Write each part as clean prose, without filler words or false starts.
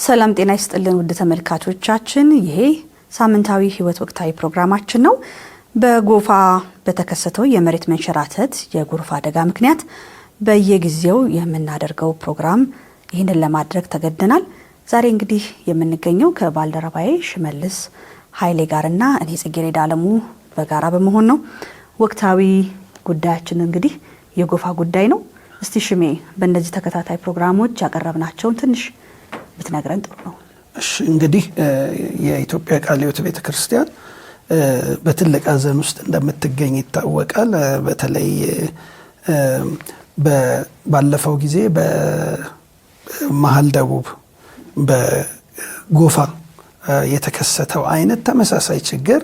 ሰላም ጤና ይስጥልን ውድ ተመልካቾቻችን፣ ይሄ ሳምንታዊ ህይወት ወቅታዊ ፕሮግራማችን ነው። በጎፋ በተከሰተው የመሬት መንሸራተት የጎርፍ አደጋ ምክንያት በየጊዜው የምናደርገው ፕሮግራም ይህንን ለማድረግ ተገደናል። ዛሬ እንግዲህ የምንገኘው ከባልደረባዬ ሽመልስ ኃይሌ ጋርና እኔ ጽጌረዳ አለሙ በጋራ በመሆን ነው። ወቅታዊ ጉዳያችን እንግዲህ የጎፋ ጉዳይ ነው። እስቲ ሽሜ በእነዚህ ተከታታይ ፕሮግራሞች ያቀረብናቸውን ትንሽ ብትነግረን ጥሩ ነው። እሺ እንግዲህ የኢትዮጵያ ቃለ ሕይወት ቤተክርስቲያን በትልቅ ሐዘን ውስጥ እንደምትገኝ ይታወቃል። በተለይ ባለፈው ጊዜ በመሃል ደቡብ በጎፋ የተከሰተው አይነት ተመሳሳይ ችግር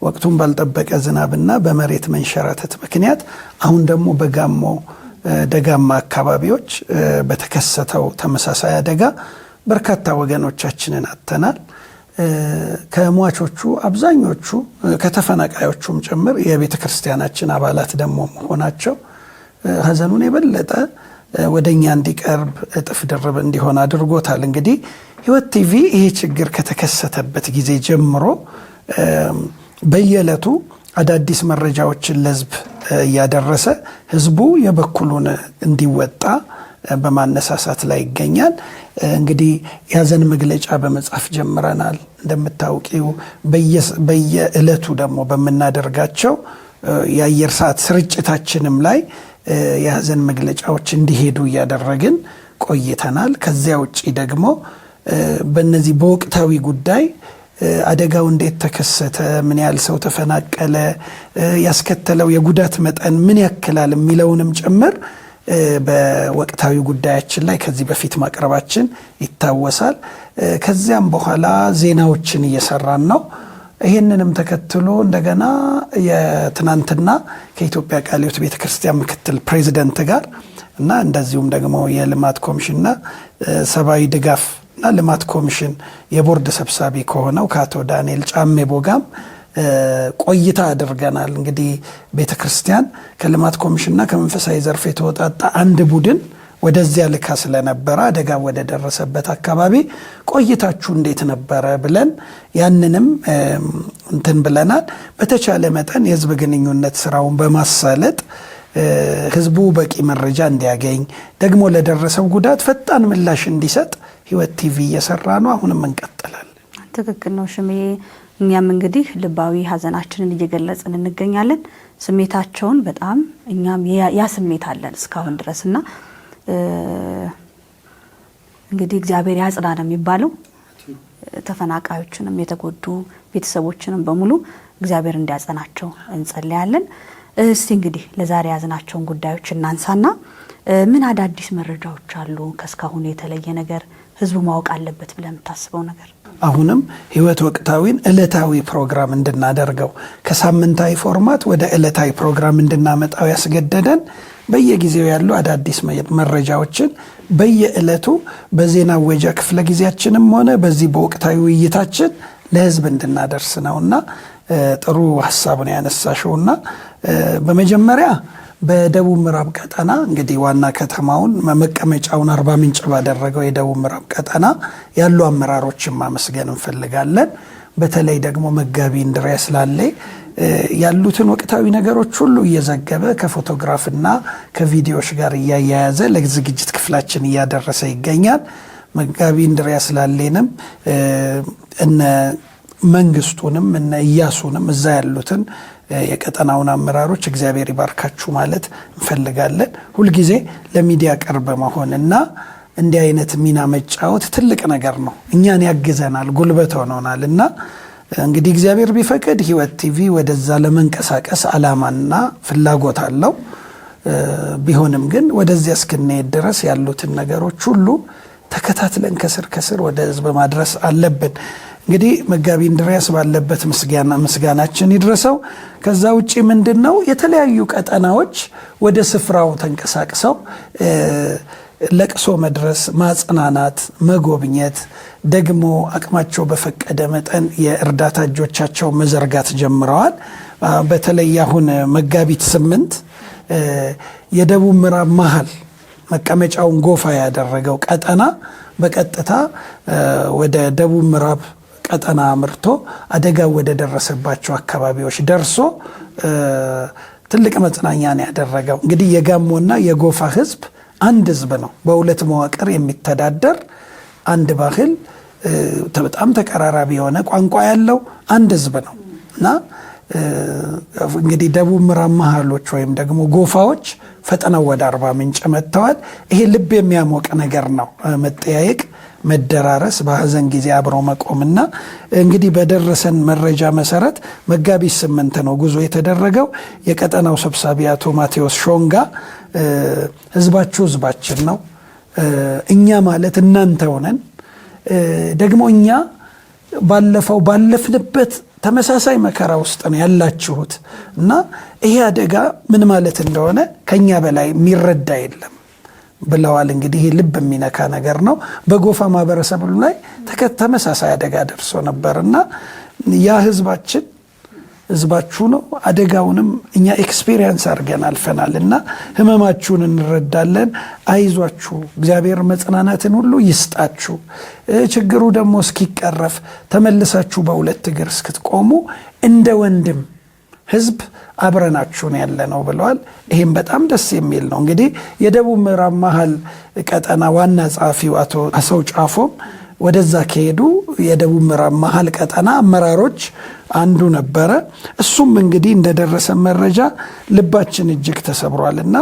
ወቅቱን ባልጠበቀ ዝናብና በመሬት መንሸራተት ምክንያት አሁን ደግሞ በጋሞ ደጋማ አካባቢዎች በተከሰተው ተመሳሳይ አደጋ በርካታ ወገኖቻችንን አጥተናል። ከሟቾቹ አብዛኞቹ ከተፈናቃዮቹም ጭምር የቤተ ክርስቲያናችን አባላት ደግሞ መሆናቸው ሐዘኑን የበለጠ ወደኛ እንዲቀርብ እጥፍ ድርብ እንዲሆን አድርጎታል። እንግዲህ ሕይወት ቲቪ ይሄ ችግር ከተከሰተበት ጊዜ ጀምሮ በየዕለቱ አዳዲስ መረጃዎችን ለሕዝብ እያደረሰ ሕዝቡ የበኩሉን እንዲወጣ በማነሳሳት ላይ ይገኛል። እንግዲህ የሐዘን መግለጫ በመጻፍ ጀምረናል። እንደምታውቂው በየዕለቱ ደግሞ በምናደርጋቸው የአየር ሰዓት ስርጭታችንም ላይ የሐዘን መግለጫዎች እንዲሄዱ እያደረግን ቆይተናል። ከዚያ ውጪ ደግሞ በእነዚህ በወቅታዊ ጉዳይ አደጋው እንዴት ተከሰተ፣ ምን ያህል ሰው ተፈናቀለ፣ ያስከተለው የጉዳት መጠን ምን ያክላል የሚለውንም ጭምር በወቅታዊ ጉዳያችን ላይ ከዚህ በፊት ማቅረባችን ይታወሳል። ከዚያም በኋላ ዜናዎችን እየሰራን ነው። ይህንንም ተከትሎ እንደገና የትናንትና ከኢትዮጵያ ቃለ ሕይወት ቤተክርስቲያን ምክትል ፕሬዚደንት ጋር እና እንደዚሁም ደግሞ የልማት ኮሚሽንና ሰብአዊ ድጋፍና ልማት ኮሚሽን የቦርድ ሰብሳቢ ከሆነው ከአቶ ዳንኤል ጫሜ ቦጋም ቆይታ አድርገናል። እንግዲህ ቤተክርስቲያን ከልማት ኮሚሽንና ከመንፈሳዊ ዘርፍ የተወጣጣ አንድ ቡድን ወደዚያ ልካ ስለነበረ አደጋ ወደ ደረሰበት አካባቢ ቆይታችሁ እንዴት ነበረ ብለን ያንንም እንትን ብለናል። በተቻለ መጠን የህዝብ ግንኙነት ስራውን በማሳለጥ ህዝቡ በቂ መረጃ እንዲያገኝ ደግሞ ለደረሰው ጉዳት ፈጣን ምላሽ እንዲሰጥ ሕይወት ቲቪ እየሰራ ነው። አሁንም እንቀጥላለን። ትክክል ነው ሽሜ። እኛም እንግዲህ ልባዊ ሐዘናችንን እየገለጽን እንገኛለን። ስሜታቸውን በጣም እኛም ያ ስሜት አለን እስካሁን ድረስና እንግዲህ እግዚአብሔር ያጽና ነው የሚባለው። ተፈናቃዮችንም የተጎዱ ቤተሰቦችንም በሙሉ እግዚአብሔር እንዲያጸናቸው እንጸልያለን። እስቲ እንግዲህ ለዛሬ ያዝናቸውን ጉዳዮች እናንሳና ምን አዳዲስ መረጃዎች አሉ? ከስካሁን የተለየ ነገር ህዝቡ ማወቅ አለበት ብለህ የምታስበው ነገር? አሁንም ሕይወት ወቅታዊን ዕለታዊ ፕሮግራም እንድናደርገው ከሳምንታዊ ፎርማት ወደ ዕለታዊ ፕሮግራም እንድናመጣው ያስገደደን በየጊዜው ያሉ አዳዲስ መረጃዎችን በየዕለቱ በዜና ወጃ ክፍለ ጊዜያችንም ሆነ በዚህ በወቅታዊ ውይይታችን ለህዝብ እንድናደርስ ነውና ጥሩ ሐሳብ ነው ያነሳሽውና በመጀመሪያ በደቡብ ምዕራብ ቀጠና እንግዲህ ዋና ከተማውን መቀመጫውን አርባ ምንጭ ባደረገው የደቡብ ምዕራብ ቀጠና ያሉ አመራሮችን ማመስገን እንፈልጋለን። በተለይ ደግሞ መጋቢ እንድሪያስ ላሌ ያሉትን ወቅታዊ ነገሮች ሁሉ እየዘገበ ከፎቶግራፍና ከቪዲዮዎች ጋር እያያያዘ ለዝግጅት ክፍላችን እያደረሰ ይገኛል። መጋቢ እንድሪያስ ላሌንም እነ መንግስቱንም እነ ኢያሱንም እዛ ያሉትን የቀጠናውን አመራሮች እግዚአብሔር ይባርካችሁ ማለት እንፈልጋለን። ሁልጊዜ ለሚዲያ ቅርብ መሆንና እንዲህ አይነት ሚና መጫወት ትልቅ ነገር ነው። እኛን ያግዘናል፣ ጉልበት ሆኖናል እና እንግዲህ እግዚአብሔር ቢፈቅድ ሕይወት ቲቪ ወደዛ ለመንቀሳቀስ አላማና ፍላጎት አለው። ቢሆንም ግን ወደዚያ እስክንሄድ ድረስ ያሉትን ነገሮች ሁሉ ተከታትለን ከስር ከስር ወደ ህዝብ ማድረስ አለብን። እንግዲህ መጋቢ እንድሪያስ ባለበት ምስጋናችን ይድረሰው። ከዛ ውጪ ምንድነው የተለያዩ ቀጠናዎች ወደ ስፍራው ተንቀሳቅሰው ለቅሶ መድረስ፣ ማጽናናት፣ መጎብኘት ደግሞ አቅማቸው በፈቀደ መጠን የእርዳታ እጆቻቸው መዘርጋት ጀምረዋል። በተለይ አሁን መጋቢት 8 የደቡብ ምዕራብ መሃል መቀመጫውን ጎፋ ያደረገው ቀጠና በቀጥታ ወደ ደቡብ ምዕራብ ቀጠና አምርቶ አደጋው ወደ ደረሰባቸው አካባቢዎች ደርሶ ትልቅ መጽናኛ ነው ያደረገው። እንግዲህ የጋሞና የጎፋ ህዝብ አንድ ህዝብ ነው። በሁለት መዋቅር የሚተዳደር አንድ ባህል፣ በጣም ተቀራራቢ የሆነ ቋንቋ ያለው አንድ ህዝብ ነው እና እንግዲህ ደቡብ ምዕራብ መሃሎች ወይም ደግሞ ጎፋዎች ፈጥነው ወደ አርባ ምንጭ መጥተዋል። ይሄ ልብ የሚያሞቅ ነገር ነው። መጠያየቅ፣ መደራረስ፣ በሀዘን ጊዜ አብሮ መቆምና እንግዲህ በደረሰን መረጃ መሰረት መጋቢት 8 ነው ጉዞ የተደረገው። የቀጠናው ሰብሳቢ አቶ ማቴዎስ ሾንጋ ህዝባችሁ ህዝባችን ነው፣ እኛ ማለት እናንተ ሆነን ደግሞ እኛ ባለፍንበት ተመሳሳይ መከራ ውስጥ ነው ያላችሁት እና ይሄ አደጋ ምን ማለት እንደሆነ ከኛ በላይ የሚረዳ የለም ብለዋል። እንግዲህ ይሄ ልብ የሚነካ ነገር ነው። በጎፋ ማህበረሰብ ላይ ተመሳሳይ አደጋ ደርሶ ነበርና ያ ህዝባችሁ ነው፣ አደጋውንም እኛ ኤክስፔሪየንስ አድርገን አልፈናል እና ህመማችሁን እንረዳለን። አይዟችሁ፣ እግዚአብሔር መጽናናትን ሁሉ ይስጣችሁ። ችግሩ ደግሞ እስኪቀረፍ ተመልሳችሁ በሁለት እግር እስክትቆሙ እንደ ወንድም ህዝብ አብረናችሁን ያለ ነው ብለዋል። ይህም በጣም ደስ የሚል ነው። እንግዲህ የደቡብ ምዕራብ መሃል ቀጠና ዋና ጸሐፊው አቶ አሰው ጫፎም ወደዛ ከሄዱ የደቡብ ምዕራብ መሃል ቀጠና አመራሮች አንዱ ነበረ። እሱም እንግዲህ እንደደረሰ መረጃ ልባችን እጅግ ተሰብሯልና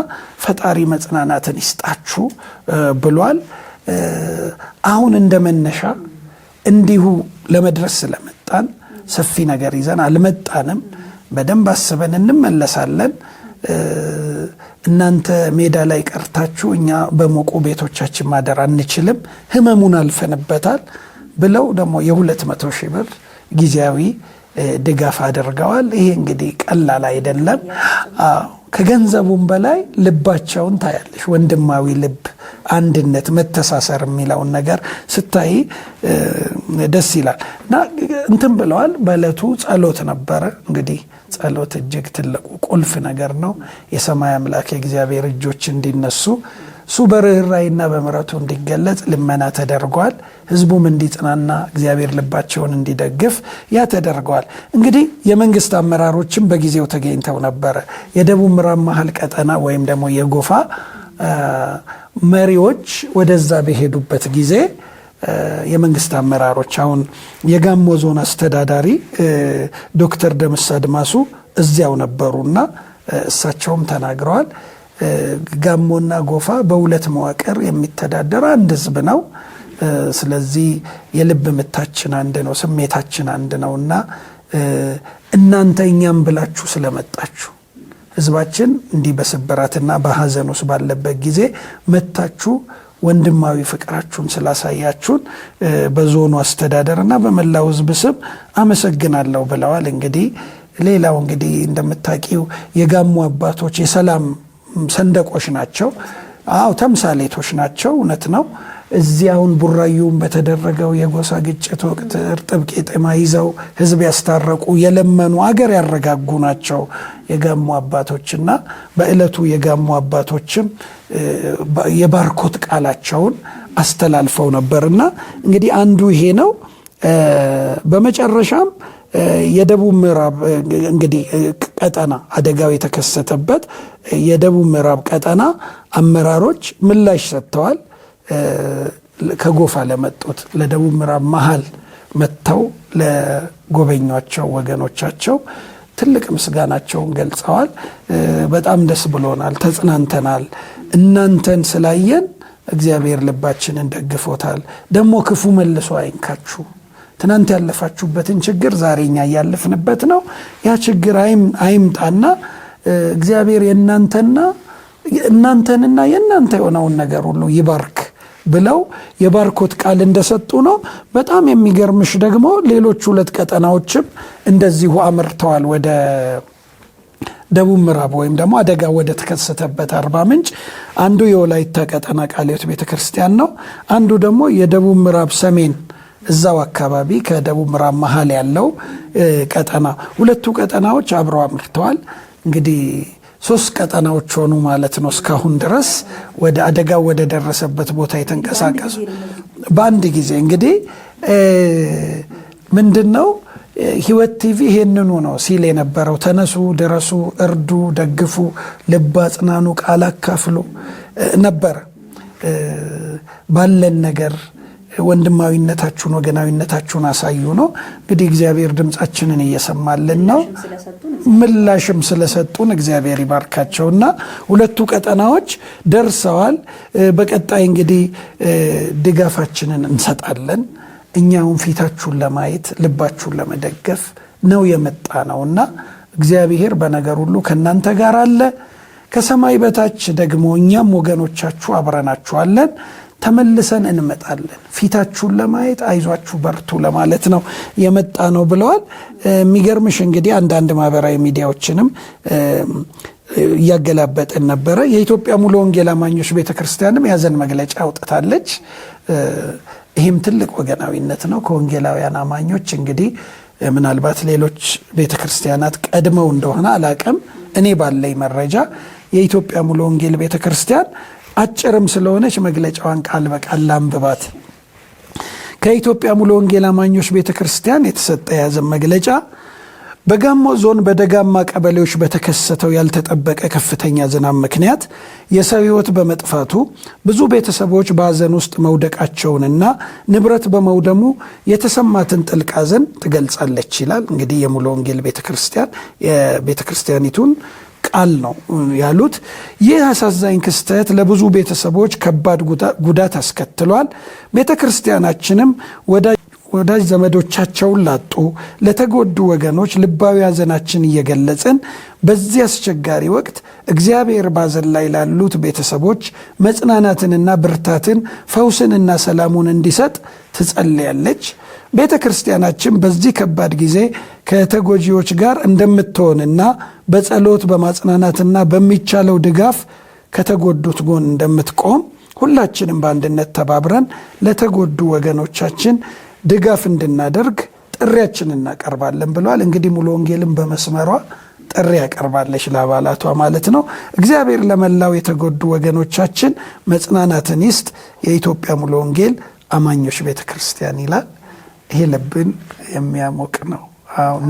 ፈጣሪ መጽናናትን ይስጣችሁ ብሏል። አሁን እንደመነሻ እንዲሁ ለመድረስ ስለመጣን ሰፊ ነገር ይዘን አልመጣንም። በደንብ አስበን እንመለሳለን። እናንተ ሜዳ ላይ ቀርታችሁ እኛ በሞቁ ቤቶቻችን ማደር አንችልም፣ ህመሙን አልፈንበታል ብለው ደግሞ የ200,000 ብር ጊዜያዊ ድጋፍ አድርገዋል። ይሄ እንግዲህ ቀላል አይደለም። ከገንዘቡም በላይ ልባቸውን ታያለሽ። ወንድማዊ ልብ፣ አንድነት፣ መተሳሰር የሚለውን ነገር ስታይ ደስ ይላል እና እንትን ብለዋል። በዕለቱ ጸሎት ነበረ። እንግዲህ ጸሎት እጅግ ትልቁ ቁልፍ ነገር ነው። የሰማይ አምላክ የእግዚአብሔር እጆች እንዲነሱ እሱ በርኅራኄና በምሕረቱ እንዲገለጽ ልመና ተደርጓል። ህዝቡም እንዲጽናና እግዚአብሔር ልባቸውን እንዲደግፍ ያ ተደርጓል። እንግዲህ የመንግስት አመራሮችም በጊዜው ተገኝተው ነበረ። የደቡብ ምዕራብ መሃል ቀጠና ወይም ደግሞ የጎፋ መሪዎች ወደዛ በሄዱበት ጊዜ የመንግስት አመራሮች አሁን የጋሞ ዞን አስተዳዳሪ ዶክተር ደምስ አድማሱ እዚያው ነበሩና እሳቸውም ተናግረዋል። ጋሞና ጎፋ በሁለት መዋቅር የሚተዳደር አንድ ህዝብ ነው። ስለዚህ የልብ ምታችን አንድ ነው፣ ስሜታችን አንድ ነውና እናንተ እኛም ብላችሁ ስለመጣችሁ ህዝባችን እንዲህ በስብራትና በሐዘን ውስጥ ባለበት ጊዜ መታችሁ ወንድማዊ ፍቅራችሁን ስላሳያችሁን በዞኑ አስተዳደርና በመላው ህዝብ ስም አመሰግናለሁ ብለዋል። እንግዲህ ሌላው እንግዲህ እንደምታውቂው የጋሞ አባቶች የሰላም ሰንደቆች ናቸው። ተምሳሌቶች ናቸው። እውነት ነው። እዚያውን ቡራዩም በተደረገው የጎሳ ግጭት ወቅት እርጥብ ቄጤማ ይዘው ህዝብ ያስታረቁ የለመኑ አገር ያረጋጉ ናቸው የጋሞ አባቶችና በዕለቱ የጋሞ አባቶችም የባርኮት ቃላቸውን አስተላልፈው ነበርና እንግዲህ አንዱ ይሄ ነው። በመጨረሻም የደቡብ ምዕራብ እንግዲህ ቀጠና አደጋው የተከሰተበት የደቡብ ምዕራብ ቀጠና አመራሮች ምላሽ ሰጥተዋል። ከጎፋ ለመጡት ለደቡብ ምዕራብ መሃል መጥተው ለጎበኟቸው ወገኖቻቸው ትልቅ ምስጋናቸውን ገልጸዋል። በጣም ደስ ብሎናል፣ ተጽናንተናል። እናንተን ስላየን እግዚአብሔር ልባችንን ደግፎታል። ደግሞ ክፉ መልሶ አይንካችሁ። ትናንት ያለፋችሁበትን ችግር ዛሬ እኛ እያለፍንበት ነው። ያ ችግር አይምጣና እግዚአብሔር እናንተንና የእናንተ የሆነውን ነገር ሁሉ ይባርክ ብለው የባርኮት ቃል እንደሰጡ ነው። በጣም የሚገርምሽ ደግሞ ሌሎች ሁለት ቀጠናዎችም እንደዚሁ አምርተዋል ወደ ደቡብ ምዕራብ ወይም ደግሞ አደጋ ወደ ተከሰተበት አርባ ምንጭ። አንዱ የወላይታ ቀጠና ቃለ ሕይወት ቤተክርስቲያን ነው። አንዱ ደግሞ የደቡብ ምዕራብ ሰሜን እዛው አካባቢ ከደቡብ ምዕራብ መሃል ያለው ቀጠና። ሁለቱ ቀጠናዎች አብረው አምርተዋል። እንግዲህ 3 ቀጠናዎች ሆኑ ማለት ነው። እስካሁን ድረስ ወደ አደጋው ወደ ደረሰበት ቦታ የተንቀሳቀሱ በአንድ ጊዜ እንግዲህ ምንድነው ህይወት ቲቪ ይሄንኑ ነው ሲል የነበረው። ተነሱ፣ ድረሱ፣ እርዱ፣ ደግፉ፣ ልብ አጽናኑ፣ ቃል አካፍሉ ነበር። ባለን ነገር ወንድማዊነታችሁን ወገናዊነታችሁን አሳዩ ነው። እንግዲህ እግዚአብሔር ድምጻችንን እየሰማልን ነው። ምላሽም ስለሰጡን እግዚአብሔር ይባርካቸውና 2ቱ ቀጠናዎች ደርሰዋል። በቀጣይ እንግዲህ ድጋፋችንን እንሰጣለን። እኛውን ፊታችሁን ለማየት ልባችሁን ለመደገፍ ነው የመጣ ነውና እግዚአብሔር በነገር ሁሉ ከናንተ ጋር አለ። ከሰማይ በታች ደግሞ እኛም ወገኖቻችሁ አብረናችኋለን። ተመልሰን እንመጣለን ፊታችሁን ለማየት አይዟችሁ በርቱ ለማለት ነው የመጣ ነው ብለዋል። የሚገርምሽ እንግዲህ አንዳንድ ማህበራዊ ሚዲያዎችንም ያገላበጠን ነበረ። የኢትዮጵያ ሙሉ ወንጌል አማኞች ቤተክርስቲያንም ያዘን መግለጫ አውጥታለች። ይህም ትልቅ ወገናዊነት ነው ከወንጌላውያን አማኞች። እንግዲህ ምናልባት ሌሎች ቤተክርስቲያናት ቀድመው እንደሆነ አላቅም። እኔ ባለኝ መረጃ የኢትዮጵያ ሙሉ ወንጌል ቤተክርስቲያን አጭርም ስለሆነች መግለጫዋን ቃል በቃል ላንብባት። ከኢትዮጵያ ሙሉ ወንጌል አማኞች ቤተክርስቲያን የተሰጠ ያዘን መግለጫ በጋሞ ዞን በደጋማ ቀበሌዎች በተከሰተው ያልተጠበቀ ከፍተኛ ዝናብ ምክንያት የሰው ሕይወት በመጥፋቱ ብዙ ቤተሰቦች በሐዘን ውስጥ መውደቃቸውንና ንብረት በመውደሙ የተሰማትን ጥልቅ ሐዘን ትገልጻለች ይላል። እንግዲህ የሙሉ ወንጌል ቤተክርስቲያን የቤተክርስቲያኒቱን ቃል ነው ያሉት። ይህ አሳዛኝ ክስተት ለብዙ ቤተሰቦች ከባድ ጉዳት አስከትሏል። ቤተክርስቲያናችንም ወዳጅ ዘመዶቻቸውን ላጡ ለተጎዱ ወገኖች ልባዊ ሐዘናችን እየገለጽን በዚህ አስቸጋሪ ወቅት እግዚአብሔር ባዘን ላይ ላሉት ቤተሰቦች መጽናናትንና ብርታትን ፈውስንና ሰላሙን እንዲሰጥ ትጸልያለች። ቤተ ክርስቲያናችን በዚህ ከባድ ጊዜ ከተጎጂዎች ጋር እንደምትሆንና በጸሎት በማጽናናትና በሚቻለው ድጋፍ ከተጎዱት ጎን እንደምትቆም ሁላችንም በአንድነት ተባብረን ለተጎዱ ወገኖቻችን ድጋፍ እንድናደርግ ጥሪያችንን እናቀርባለን ብለዋል። እንግዲህ ሙሉ ወንጌልን በመስመሯ ጥሪ ያቀርባለች ለአባላቷ ማለት ነው። እግዚአብሔር ለመላው የተጎዱ ወገኖቻችን መጽናናትን ይስጥ። የኢትዮጵያ ሙሉ ወንጌል አማኞች ቤተክርስቲያን ይላል። ይሄ ልብን የሚያሞቅ ነው።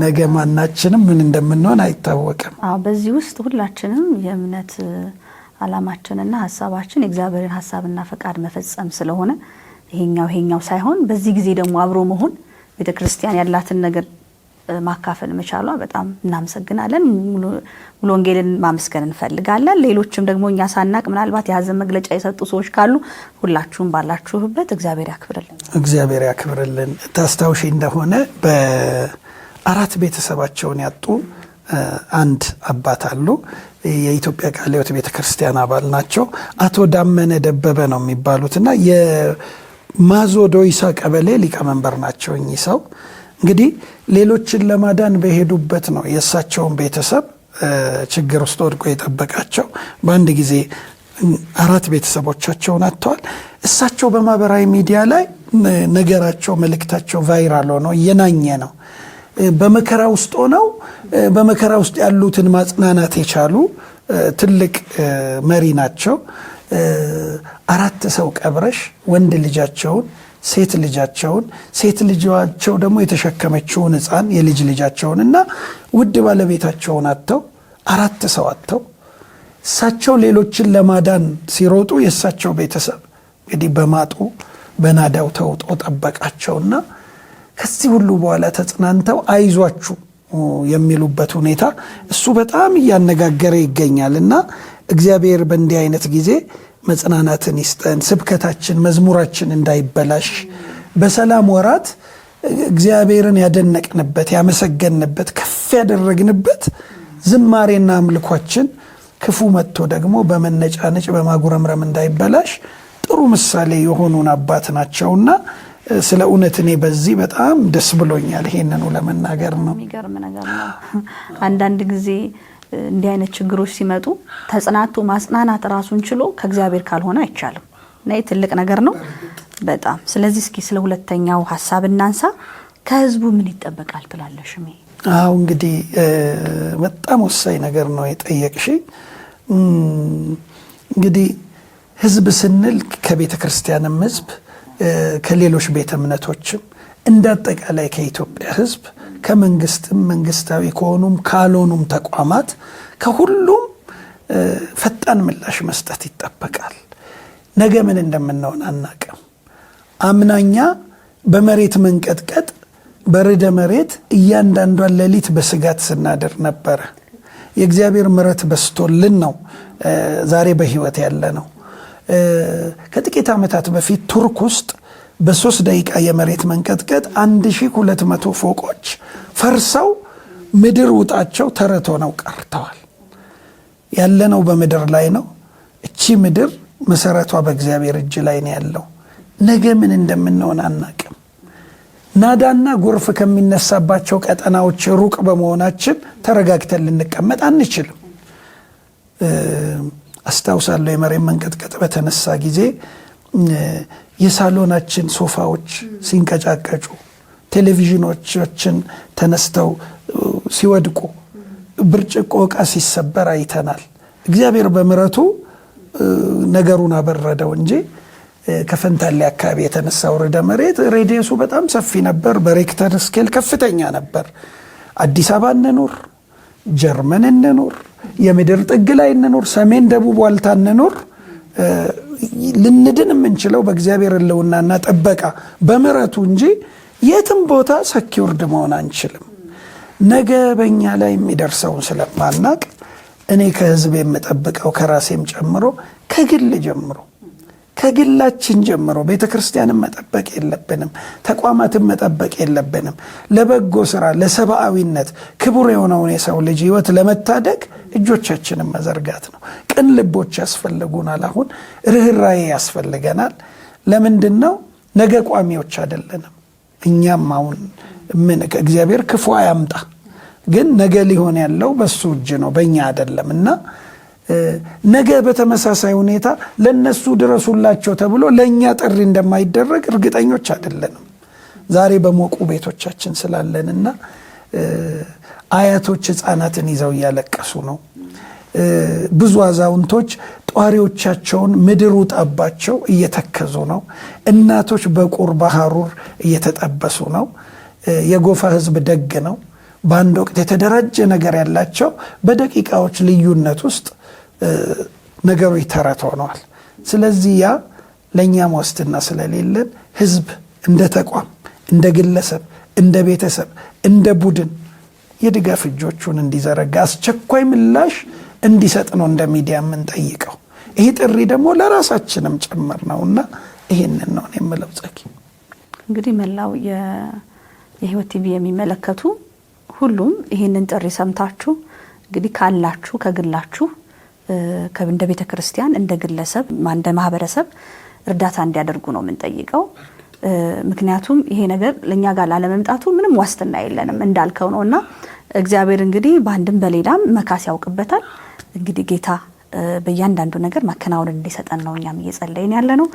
ነገ ማናችንም ምን እንደምንሆን አይታወቅም። በዚህ ውስጥ ሁላችንም የእምነት ዓላማችንና ሐሳባችን የእግዚአብሔርን ሐሳብና ፈቃድ መፈጸም ስለሆነ ይሄኛው ሳይሆን በዚህ ጊዜ ደግሞ አብሮ መሆን ቤተክርስቲያን ያላትን ነገር ማካፈል መቻሏ በጣም እናመሰግናለን። ሙሉ ወንጌልን ማመስገን እንፈልጋለን። ሌሎችም ደግሞ እኛ ሳናቅ ምናልባት የሐዘን መግለጫ የሰጡ ሰዎች ካሉ ሁላችሁም ባላችሁበት እግዚአብሔር ያክብርልን። እግዚአብሔር ያክብርልን። ታስታውሺ እንደሆነ በ4 ቤተሰባቸውን ያጡ አንድ አባት አሉ። የኢትዮጵያ ቃለ ሕይወት ቤተክርስቲያን አባል ናቸው። አቶ ዳመነ ደበበ ነው የሚባሉትና የማዞ ዶይሳ ቀበሌ ሊቀመንበር ናቸው። እኚህ ሰው እንግዲህ ሌሎችን ለማዳን በሄዱበት ነው የእሳቸውን ቤተሰብ ችግር ውስጥ ወድቆ የጠበቃቸው። በአንድ ጊዜ 4 ቤተሰቦቻቸውን አጥተዋል። እሳቸው በማህበራዊ ሚዲያ ላይ ነገራቸው መልእክታቸው ቫይራል ሆኖ እየናኘ ነው። በመከራ ውስጥ ሆነው በመከራ ውስጥ ያሉትን ማጽናናት የቻሉ ትልቅ መሪ ናቸው። 4 ሰው ቀብረሽ ወንድ ልጃቸውን ሴት ልጃቸውን ሴት ልጃቸው ደግሞ የተሸከመችውን ሕፃን የልጅ ልጃቸውን እና ውድ ባለቤታቸውን አጥተው 4 ሰው አጥተው እሳቸው ሌሎችን ለማዳን ሲሮጡ የእሳቸው ቤተሰብ እንግዲህ በማጡ በናዳው ተውጦ ጠበቃቸውና ከዚህ ሁሉ በኋላ ተጽናንተው አይዟችሁ የሚሉበት ሁኔታ እሱ በጣም እያነጋገረ ይገኛልና እግዚአብሔር በእንዲህ አይነት ጊዜ መጽናናትን ይስጠን። ስብከታችን መዝሙራችን እንዳይበላሽ በሰላም ወራት እግዚአብሔርን ያደነቅንበት ያመሰገንበት ከፍ ያደረግንበት ዝማሬና አምልኳችን ክፉ መጥቶ ደግሞ በመነጫነጭ በማጉረምረም እንዳይበላሽ ጥሩ ምሳሌ የሆኑን አባት ናቸውና ስለ እውነት እኔ በዚህ በጣም ደስ ብሎኛል። ይሄንኑ ለመናገር ነው። የሚገርም ነገር ነው። አንዳንድ ጊዜ እንዲህ አይነት ችግሮች ሲመጡ ተጽናንቶ ማጽናናት ራሱን ችሎ ከእግዚአብሔር ካልሆነ አይቻልም። እና ትልቅ ነገር ነው በጣም። ስለዚህ እስኪ ስለ ሁለተኛው ሐሳብ እናንሳ። ከህዝቡ ምን ይጠበቃል ትላለሽ? አዎ እንግዲህ በጣም ወሳኝ ነገር ነው የጠየቅሽ። እንግዲህ ህዝብ ስንል ከቤተ ክርስቲያንም ህዝብ ከሌሎች ቤተ እምነቶችም እንዳጠቃላይ ከኢትዮጵያ ህዝብ ከመንግስትም መንግስታዊ ከሆኑም ካልሆኑም ተቋማት ከሁሉም ፈጣን ምላሽ መስጠት ይጠበቃል። ነገ ምን እንደምንሆን አናቅም። አምናኛ በመሬት መንቀጥቀጥ በርዕደ መሬት እያንዳንዷን ሌሊት በስጋት ስናድር ነበረ። የእግዚአብሔር ምሕረት በስቶልን ነው ዛሬ በህይወት ያለ ነው። ከጥቂት ዓመታት በፊት ቱርክ ውስጥ በ3 ደቂቃ የመሬት መንቀጥቀጥ 1200 ፎቆች ፈርሰው ምድር ውጣቸው ተረቶ ነው ቀርተዋል። ያለነው በምድር ላይ ነው። እቺ ምድር መሰረቷ በእግዚአብሔር እጅ ላይ ነው ያለው። ነገ ምን እንደምንሆን አናቅም። ናዳና ጎርፍ ከሚነሳባቸው ቀጠናዎች ሩቅ በመሆናችን ተረጋግተን ልንቀመጥ አንችልም። አስታውሳለሁ የመሬት መንቀጥቀጥ በተነሳ ጊዜ የሳሎናችን ሶፋዎች ሲንቀጫቀጩ፣ ቴሌቪዥኖቻችን ተነስተው ሲወድቁ፣ ብርጭቆ ዕቃ ሲሰበር አይተናል። እግዚአብሔር በምሕረቱ ነገሩን አበረደው እንጂ ከፈንታሌ አካባቢ የተነሳው ርዕደ መሬት ሬዲየሱ በጣም ሰፊ ነበር። በሬክተር ስኬል ከፍተኛ ነበር። አዲስ አበባ እንኑር፣ ጀርመን እንኑር፣ የምድር ጥግ ላይ እንኑር፣ ሰሜን ደቡብ ዋልታ እንኑር፣ ልንድን የምንችለው በእግዚአብሔር ሕልውናና ጥበቃ በምሕረቱ እንጂ የትም ቦታ ሰኪውርድ መሆን አንችልም። ነገ በእኛ ላይ የሚደርሰውን ስለማናቅ እኔ ከህዝብ የምጠብቀው ከራሴም ጨምሮ ከግል ጀምሮ ከግላችን ጀምሮ ቤተ ክርስቲያንን መጠበቅ የለብንም፣ ተቋማትን መጠበቅ የለብንም። ለበጎ ስራ ለሰብአዊነት ክቡር የሆነውን የሰው ልጅ ህይወት ለመታደግ እጆቻችንን መዘርጋት ነው። ቅን ልቦች ያስፈልጉናል። አሁን ርኅራኄ ያስፈልገናል። ለምንድን ነው? ነገ ቋሚዎች አይደለንም። እኛም አሁን እግዚአብሔር ክፉ አያምጣ፣ ግን ነገ ሊሆን ያለው በሱ እጅ ነው፣ በእኛ አይደለም። እና ነገ በተመሳሳይ ሁኔታ ለነሱ ድረሱላቸው ተብሎ ለእኛ ጥሪ እንደማይደረግ እርግጠኞች አይደለንም። ዛሬ በሞቁ ቤቶቻችን ስላለንና አያቶች ህፃናትን ይዘው እያለቀሱ ነው። ብዙ አዛውንቶች ጧሪዎቻቸውን ምድር ውጣባቸው እየተከዙ ነው። እናቶች በቁር በሐሩር እየተጠበሱ ነው። የጎፋ ህዝብ ደግ ነው። በአንድ ወቅት የተደራጀ ነገር ያላቸው በደቂቃዎች ልዩነት ውስጥ ነገሮች ተረት ሆነዋል። ስለዚህ ያ ለእኛም ዋስትና ስለሌለን ህዝብ እንደ ተቋም፣ እንደ ግለሰብ፣ እንደ ቤተሰብ፣ እንደ ቡድን የድጋፍ እጆቹን እንዲዘረጋ አስቸኳይ ምላሽ እንዲሰጥ ነው እንደ ሚዲያ የምንጠይቀው። ይህ ጥሪ ደግሞ ለራሳችንም ጭምር ነውና ይህንን ነው የምለው። ጸኪ እንግዲህ መላው የህይወት ቲቪ የሚመለከቱ ሁሉም ይህንን ጥሪ ሰምታችሁ እንግዲህ ካላችሁ ከግላችሁ እንደ ቤተ ክርስቲያን እንደ ግለሰብ እንደ ማህበረሰብ እርዳታ እንዲያደርጉ ነው የምንጠይቀው። ምክንያቱም ይሄ ነገር ለኛ ጋር ላለመምጣቱ ምንም ዋስትና የለንም እንዳልከው ነውና እግዚአብሔር እንግዲህ በአንድም በሌላም መካስ ያውቅበታል። እንግዲህ ጌታ በእያንዳንዱ ነገር ማከናወን እንዲሰጠን ነው እኛም እየጸለይን ያለ ነው።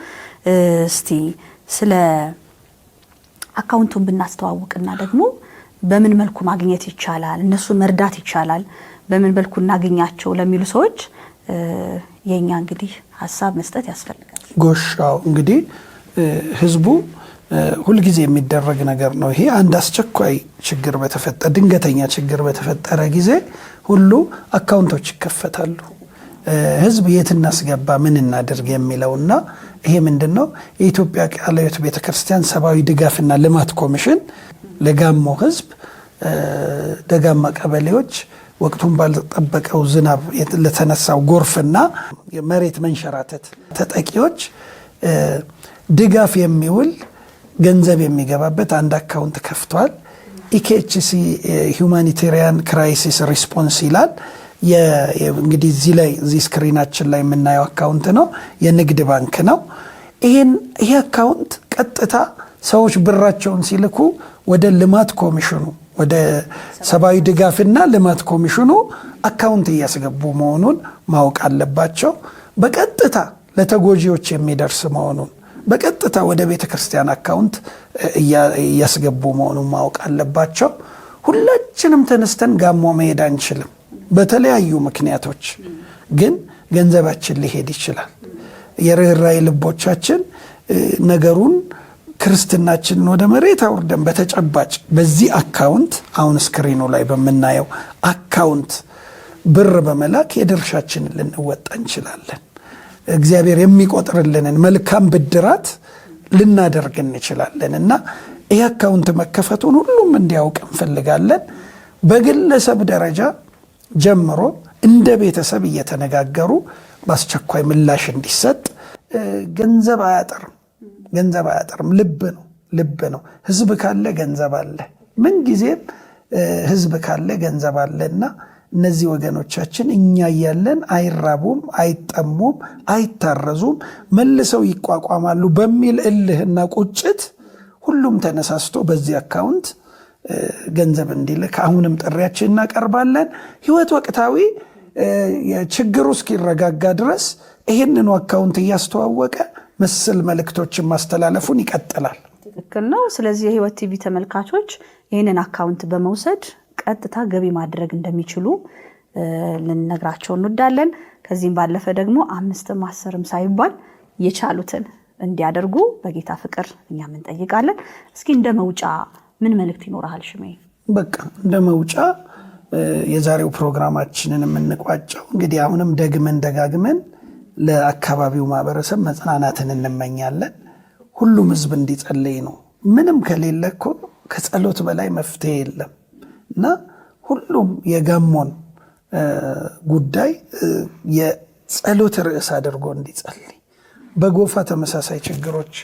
እስቲ ስለ አካውንቱን ብናስተዋውቅና ደግሞ በምን መልኩ ማግኘት ይቻላል፣ እነሱ መርዳት ይቻላል፣ በምን መልኩ እናገኛቸው ለሚሉ ሰዎች የኛ እንግዲህ ሀሳብ መስጠት ያስፈልጋል። ጎሻው እንግዲህ ህዝቡ ሁልጊዜ የሚደረግ ነገር ነው። ይሄ አንድ አስቸኳይ ችግር በተፈጠረ ድንገተኛ ችግር በተፈጠረ ጊዜ ሁሉ አካውንቶች ይከፈታሉ። ህዝብ የት እናስገባ ምን እናድርግ የሚለውና ይሄ ምንድነው የኢትዮጵያ ቃለ ሕይወት ቤተክርስቲያን ሰብአዊ ድጋፍና ልማት ኮሚሽን ለጋሞ ህዝብ ደጋማ ቀበሌዎች ወቅቱን ባልጠበቀው ዝናብ ለተነሳው ጎርፍና የመሬት መንሸራተት ተጠቂዎች ድጋፍ የሚውል ገንዘብ የሚገባበት አንድ አካውንት ከፍቷል። ኢኬኤችሲ ሁማኒቴሪያን ክራይሲስ ሪስፖንስ ይላል። እንግዲህ እዚህ ስክሪናችን ላይ የምናየው አካውንት ነው። የንግድ ባንክ ነው። ይሄ አካውንት ቀጥታ ሰዎች ብራቸውን ሲልኩ ወደ ልማት ኮሚሽኑ ወደ ሰብአዊ ድጋፍና ልማት ኮሚሽኑ አካውንት እያስገቡ መሆኑን ማወቅ አለባቸው። በቀጥታ ለተጎጂዎች የሚደርስ መሆኑን በቀጥታ ወደ ቤተ ክርስቲያን አካውንት እያስገቡ መሆኑን ማወቅ አለባቸው። ሁላችንም ተነስተን ጋሞ መሄድ አንችልም በተለያዩ ምክንያቶች፣ ግን ገንዘባችን ሊሄድ ይችላል። የርኅራኄ ልቦቻችን ነገሩን ክርስትናችንን ወደ መሬት አውርደን በተጨባጭ በዚህ አካውንት አሁን ስክሪኑ ላይ በምናየው አካውንት ብር በመላክ የድርሻችንን ልንወጣ እንችላለን። እግዚአብሔር የሚቆጥርልንን መልካም ብድራት ልናደርግ እንችላለን እና ይህ አካውንት መከፈቱን ሁሉም እንዲያውቅ እንፈልጋለን። በግለሰብ ደረጃ ጀምሮ እንደ ቤተሰብ እየተነጋገሩ በአስቸኳይ ምላሽ እንዲሰጥ። ገንዘብ አያጠርም፣ ልብ ነው። ህዝብ ካለ ገንዘብ አለ። ምን ጊዜም ህዝብ ካለ ገንዘብ አለና እነዚህ ወገኖቻችን እኛ እያለን አይራቡም፣ አይጠሙም፣ አይታረዙም፣ መልሰው ይቋቋማሉ በሚል እልህና ቁጭት ሁሉም ተነሳስቶ በዚህ አካውንት ገንዘብ እንዲልክ አሁንም ጥሪያችን እናቀርባለን። ህይወት ወቅታዊ ችግሩ እስኪረጋጋ ድረስ ይህንኑ አካውንት እያስተዋወቀ ምስል መልእክቶችን ማስተላለፉን ይቀጥላል። ትክክል ነው። ስለዚህ የህይወት ቲቪ ተመልካቾች ይህንን አካውንት በመውሰድ ቀጥታ ገቢ ማድረግ እንደሚችሉ ልንነግራቸው እንወዳለን። ከዚህም ባለፈ ደግሞ 5ም 10ም ሳይባል የቻሉትን እንዲያደርጉ በጌታ ፍቅር እኛም እንጠይቃለን። እስኪ እንደ መውጫ ምን መልእክት ይኖርሃል ሽሜ? በቃ እንደ መውጫ የዛሬው ፕሮግራማችንን የምንቋጨው እንግዲህ አሁንም ደጋግመን ለአካባቢው ማህበረሰብ መጽናናትን እንመኛለን። ሁሉም ህዝብ እንዲጸልይ ነው። ምንም ከሌለ እኮ ከጸሎት በላይ መፍትሄ የለም እና ሁሉም የጋሞን ጉዳይ የጸሎት ርዕስ አድርጎ እንዲጸልይ። በጎፋ ተመሳሳይ ችግሮች፣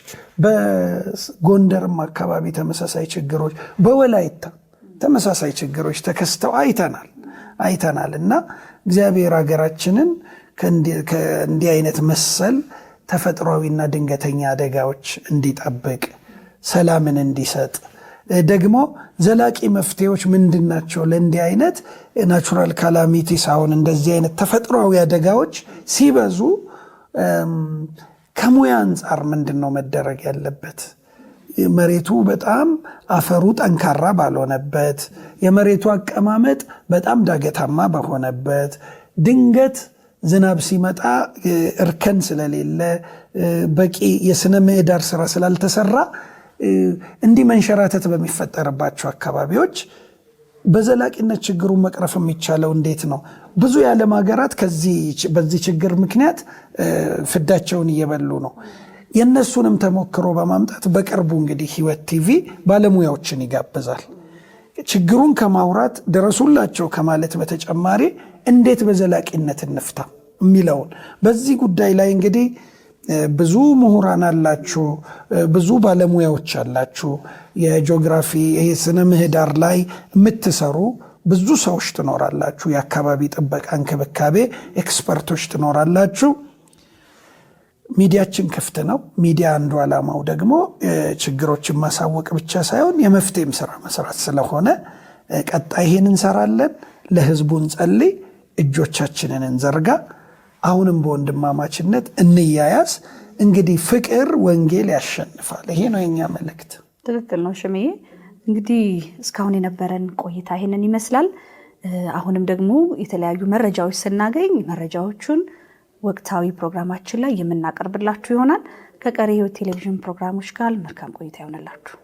በጎንደርም አካባቢ ተመሳሳይ ችግሮች፣ በወላይታ ተመሳሳይ ችግሮች ተከስተው አይተናል እና እግዚአብሔር ሀገራችንን ከእንዲህ አይነት መሰል ተፈጥሯዊና ድንገተኛ አደጋዎች እንዲጠብቅ፣ ሰላምን እንዲሰጥ፣ ደግሞ ዘላቂ መፍትሄዎች ምንድናቸው ለእንዲህ አይነት ናቹራል ካላሚቲስ አሁን እንደዚህ አይነት ተፈጥሯዊ አደጋዎች ሲበዙ ከሙያ አንጻር ምንድን ነው መደረግ ያለበት? መሬቱ በጣም አፈሩ ጠንካራ ባልሆነበት፣ የመሬቱ አቀማመጥ በጣም ዳገታማ በሆነበት፣ ድንገት ዝናብ ሲመጣ እርከን ስለሌለ፣ በቂ የስነ ምህዳር ስራ ስላልተሰራ እንዲህ መንሸራተት በሚፈጠርባቸው አካባቢዎች በዘላቂነት ችግሩን መቅረፍ የሚቻለው እንዴት ነው? ብዙ የዓለም ሀገራት በዚህ ችግር ምክንያት ፍዳቸውን እየበሉ ነው። የእነሱንም ተሞክሮ በማምጣት በቅርቡ እንግዲህ ህይወት ቲቪ ባለሙያዎችን ይጋብዛል። ችግሩን ከማውራት ድረሱላቸው ከማለት በተጨማሪ እንዴት በዘላቂነት እንፍታ የሚለውን በዚህ ጉዳይ ላይ እንግዲህ ብዙ ምሁራን አላችሁ፣ ብዙ ባለሙያዎች አላችሁ። የጂኦግራፊ ስነ ምህዳር ላይ የምትሰሩ ብዙ ሰዎች ትኖራላችሁ። የአካባቢ ጥበቃ እንክብካቤ ኤክስፐርቶች ትኖራላችሁ። ሚዲያችን ክፍት ነው። ሚዲያ አንዱ ዓላማው ደግሞ ችግሮችን ማሳወቅ ብቻ ሳይሆን የመፍትሄም ስራ መስራት ስለሆነ ቀጣይ ይሄን እንሰራለን። ለህዝቡ እንጸልይ፣ እጆቻችንን እንዘርጋ፣ አሁንም በወንድማማችነት እንያያዝ። እንግዲህ ፍቅር ወንጌል ያሸንፋል። ይሄ ነው የኛ መልእክት። ትክክል ነው ሽሜዬ። እንግዲህ እስካሁን የነበረን ቆይታ ይሄንን ይመስላል። አሁንም ደግሞ የተለያዩ መረጃዎች ስናገኝ መረጃዎቹን ወቅታዊ ፕሮግራማችን ላይ የምናቀርብላችሁ ይሆናል። ከቀሪ ህይወት ቴሌቪዥን ፕሮግራሞች ጋር መልካም ቆይታ ይሆንላችሁ።